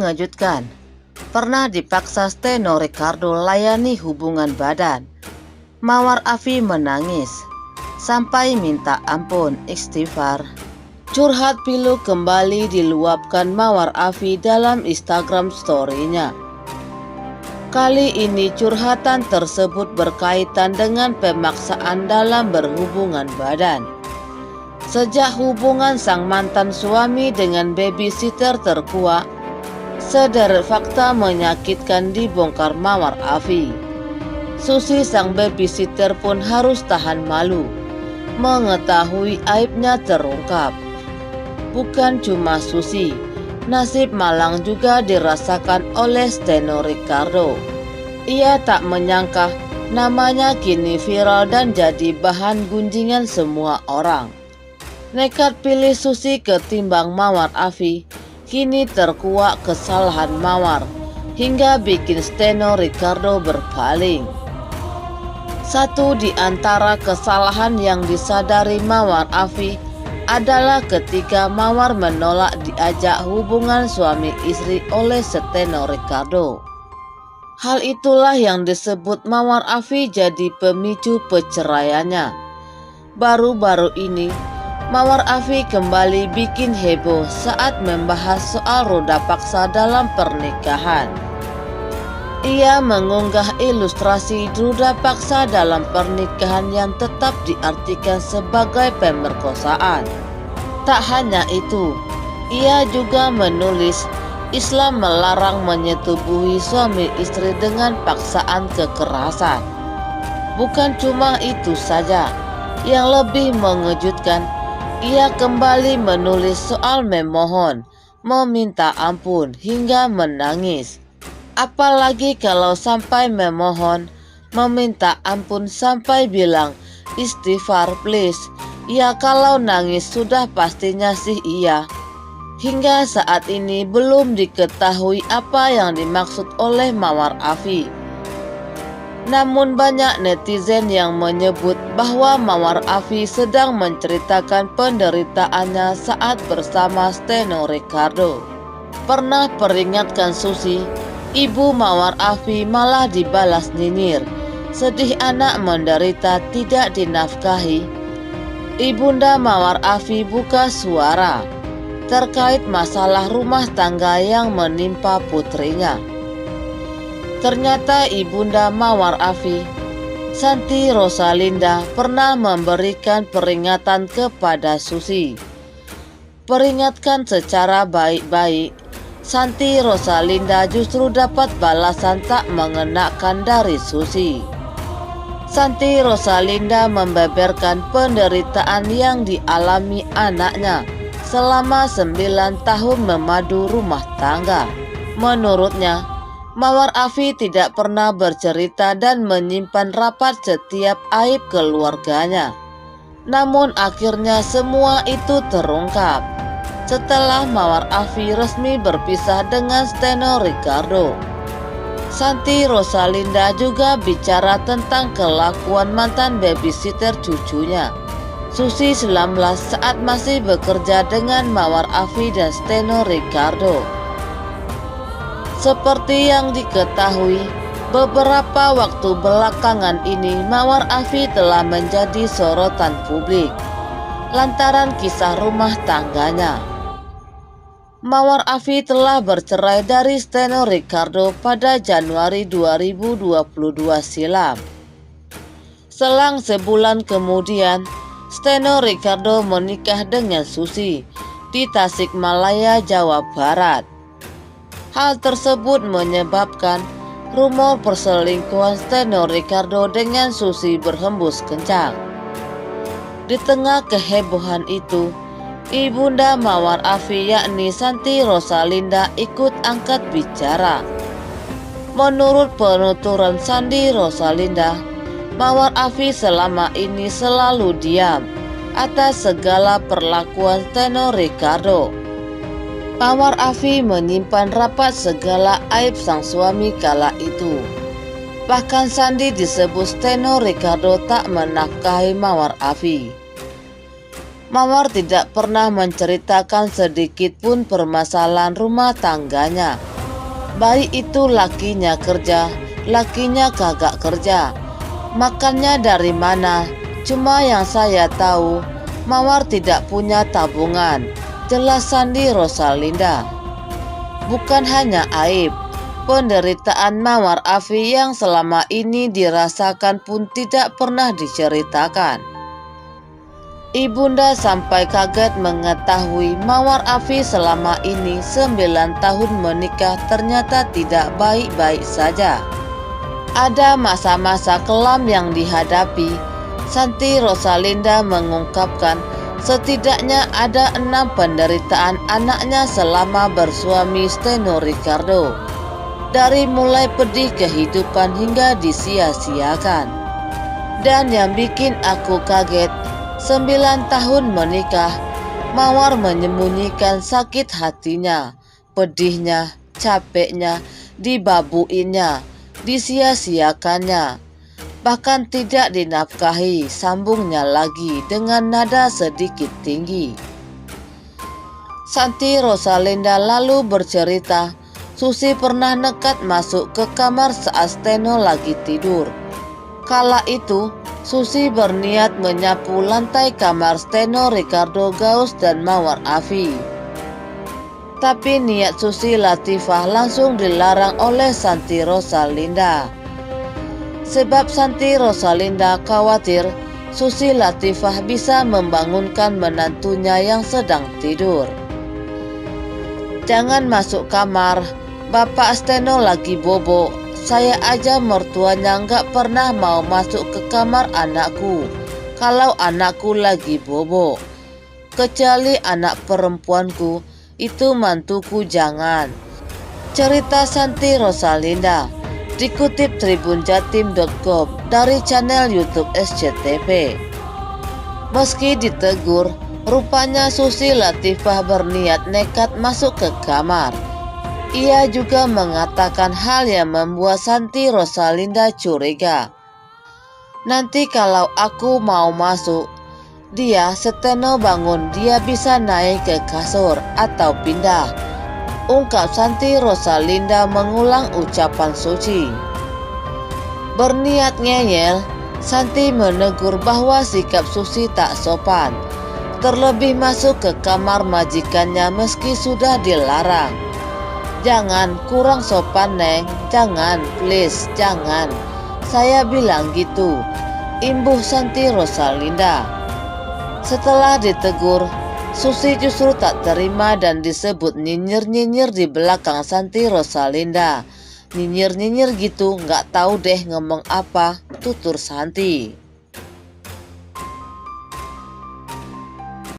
Mengejutkan, pernah dipaksa Steno Ricardo layani hubungan badan. Mawar Afi menangis sampai minta ampun istighfar. Curhat pilu kembali diluapkan Mawar Afi dalam Instagram story-nya. Kali ini curhatan tersebut berkaitan dengan pemaksaan dalam berhubungan badan. Sejak hubungan sang mantan suami dengan babysitter terkuak, sederet fakta menyakitkan dibongkar Mawar Afi. Susi sang babysitter pun harus tahan malu mengetahui aibnya terungkap. Bukan cuma Susi, nasib malang juga dirasakan oleh Steno Ricardo. Ia tak menyangka namanya kini viral dan jadi bahan gunjingan semua orang. Nekat pilih Susi ketimbang Mawar Afi, kini terkuak kesalahan Mawar hingga bikin Steno Ricardo berpaling. Satu di antara kesalahan yang disadari Mawar Afi adalah ketika Mawar menolak diajak hubungan suami istri oleh Steno Ricardo. Hal itulah yang disebut Mawar Afi jadi pemicu perceraiannya. Baru-baru ini Mawar Afi kembali bikin heboh saat membahas soal roda paksa dalam pernikahan. Ia mengunggah ilustrasi roda paksa dalam pernikahan yang tetap diartikan sebagai pemerkosaan. Tak hanya itu, ia juga menulis Islam melarang menyetubuhi suami istri dengan paksaan kekerasan. Bukan cuma itu saja, yang lebih mengejutkan, ia kembali menulis soal memohon, meminta ampun hingga menangis. Apalagi kalau sampai memohon, meminta ampun sampai bilang istighfar please. Ya kalau nangis sudah pastinya sih iya. Hingga saat ini belum diketahui apa yang dimaksud oleh Mawar Afi. Namun banyak netizen yang menyebut bahwa Mawar Afi sedang menceritakan penderitaannya saat bersama Steno Ricardo. Pernah peringatkan Susi, ibu Mawar Afi malah dibalas nyinyir. Sedih anak menderita tidak dinafkahi. Ibunda Mawar Afi buka suara terkait masalah rumah tangga yang menimpa putrinya. Ternyata ibunda Mawar Afi, Santi Rosalinda, pernah memberikan peringatan kepada Susi. Peringatkan secara baik-baik, Santi Rosalinda justru dapat balasan tak mengenakan dari Susi. Santi Rosalinda membeberkan penderitaan yang dialami anaknya selama 9 tahun memadu rumah tangga. Menurutnya, Mawar Afi tidak pernah bercerita dan menyimpan rapat setiap aib keluarganya. Namun akhirnya semua itu terungkap setelah Mawar Afi resmi berpisah dengan Steno Ricardo. Santi Rosalinda juga bicara tentang kelakuan mantan babysitter cucunya, Susi 19, saat masih bekerja dengan Mawar Afi dan Steno Ricardo. Seperti yang diketahui, beberapa waktu belakangan ini Mawar Afi telah menjadi sorotan publik lantaran kisah rumah tangganya. Mawar Afi telah bercerai dari Steno Ricardo pada Januari 2022 silam. Selang sebulan kemudian, Steno Ricardo menikah dengan Susi di Tasikmalaya, Jawa Barat. Hal tersebut menyebabkan rumor perselingkuhan Steno Ricardo dengan Susi berhembus kencang. Di tengah kehebohan itu, ibunda Mawar Afi yakni Santi Rosalinda ikut angkat bicara. Menurut penuturan Santi Rosalinda, Mawar Afi selama ini selalu diam atas segala perlakuan Steno Ricardo. Mawar Afi menyimpan rapat segala aib sang suami kala itu. Bahkan Sandi disebut Steno Ricardo tak menafkahi Mawar Afi. Mawar tidak pernah menceritakan sedikit pun permasalahan rumah tangganya Bayi itu lakinya kerja, lakinya kagak kerja. Makannya dari mana? Cuma yang saya tahu, Mawar tidak punya tabungan. Jelas Sandi Rosalinda. Bukan hanya aib, penderitaan Mawar Afi yang selama ini dirasakan pun tidak pernah diceritakan. Ibunda sampai kaget mengetahui Mawar Afi selama ini 9 tahun menikah ternyata tidak baik-baik saja. Ada masa-masa kelam yang dihadapi. Santi Rosalinda mengungkapkan setidaknya ada 6 penderitaan anaknya selama bersuami Steno Ricardo. Dari mulai pedih kehidupan hingga disia-siakan. Dan yang bikin aku kaget, 9 tahun menikah, Mawar menyembunyikan sakit hatinya, pedihnya, capeknya, dibabuinnya, disia-siakannya, bahkan tidak dinafkahi, sambungnya lagi dengan nada sedikit tinggi. Santi Rosalinda lalu bercerita, Susi pernah nekat masuk ke kamar saat Steno lagi tidur. Kala itu, Susi berniat menyapu lantai kamar Steno Ricardo Gaus dan Mawar Afi. Tapi niat Susi Latifah langsung dilarang oleh Santi Rosalinda. Sebab Santi Rosalinda khawatir Susi Latifah bisa membangunkan menantunya yang sedang tidur. Jangan masuk kamar, Bapak Steno lagi bobo. Saya aja mertuanya nggak pernah mau masuk ke kamar anakku kalau anakku lagi bobo. Kecuali anak perempuanku, itu mantuku jangan. Cerita Santi Rosalinda dikutip tribunjatim.com dari channel YouTube SCTV. Meski ditegur, rupanya Susi Latifah berniat nekat masuk ke kamar. Ia juga mengatakan hal yang membuat Santi Rosalinda curiga. Nanti kalau aku mau masuk, Steno bangun, dia bisa naik ke kasur atau pindah, ungkap Santi Rosalinda mengulang ucapan Suci. Berniat ngeyel, Santi menegur bahwa sikap Susi tak sopan, terlebih masuk ke kamar majikannya meski sudah dilarang. Jangan, kurang sopan Neng, jangan, please, jangan. Saya bilang gitu, imbuh Santi Rosalinda. Setelah ditegur, Susi justru tak terima dan disebut nyinyir-nyinyir di belakang Santi Rosalinda. Nyinyir-nyinyir gitu, nggak tahu deh ngomong apa, tutur Santi.